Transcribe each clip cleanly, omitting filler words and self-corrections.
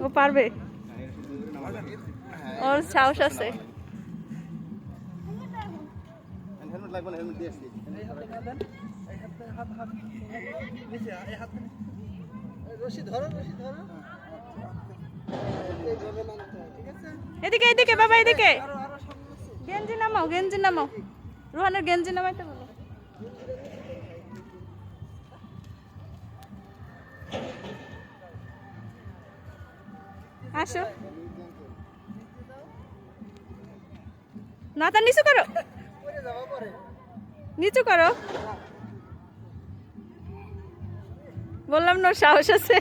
ও পারবে, ওর সাহস আছে। এদিকে এদিকে বাবা, এদিকে গেঞ্জি নামাও, গেঞ্জি নামাও, রোহানের গেঞ্জি নামাইতে বলো। আসো, মাথা নিচু করো, নিচু করো, বললাম না সাহস আছে।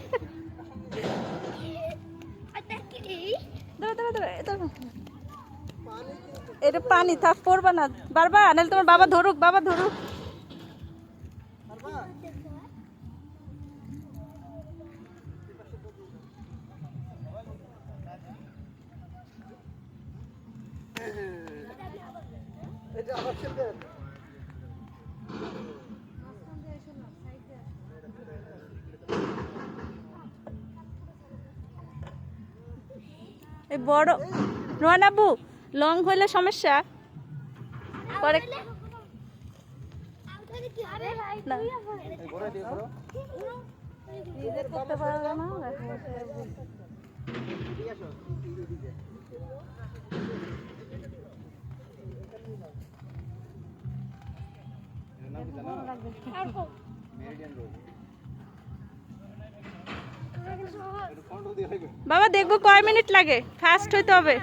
এটা পানি, থাক পড়বা না, বারবা নাহলে তোমার বাবা ধরুক, বাবা ধরুক। এই বড় রোহান আব্বু, লং হইলে সমস্যা পরে। বাবা দেখবো কয় মিনিট লাগে, ফাস্ট হইতে হবে।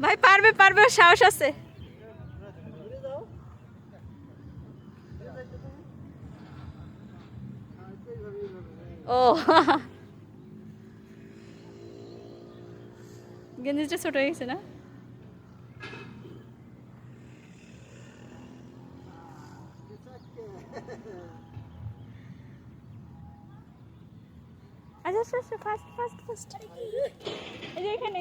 ভাই পারবে পারবে, সাহস আছে। ও গেঞ্জিটা ছোট হয়ে গেছে না? আচ্ছা আচ্ছা, ফাস্ট ফাস্ট ফাস্ট। এই যে এখানে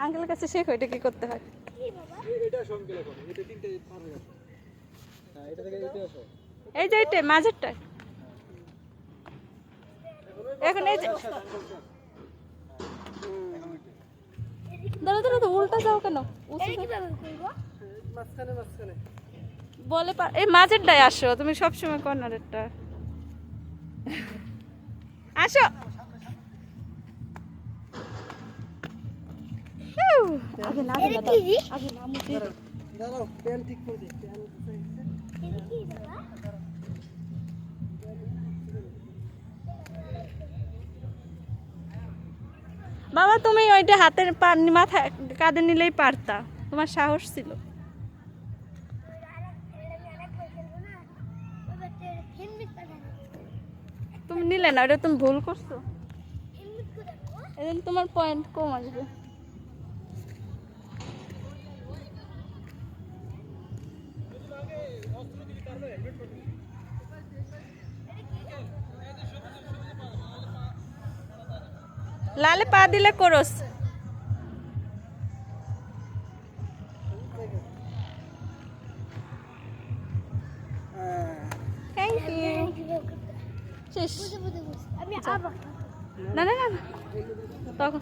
আঙ্কেলের কাছে শেখো এটা কি করতে হয়। এই যে এটা মাঝেরটা, এখন এই যে দাঁড়া দাঁড়া, তো উল্টা যাও কেন? বলে এই মাঝেরটাই আসো, তুমি সবসময় কর্নারেরটা আসো। আগে না আগে নামুতে দাঁড়াও, প্যান ঠিক করে দিই। বাবা তুমি ওইটা হাতের মাথা কাঁধে নিলেই পারতা, তোমার সাহস ছিল। তুমি নিলে না, ওটা তুমি ভুল করছো, এদিন তোমার পয়েন্ট কম আসবে। লালে পা দিলে করস। Thank you. শেষ। না না না তখন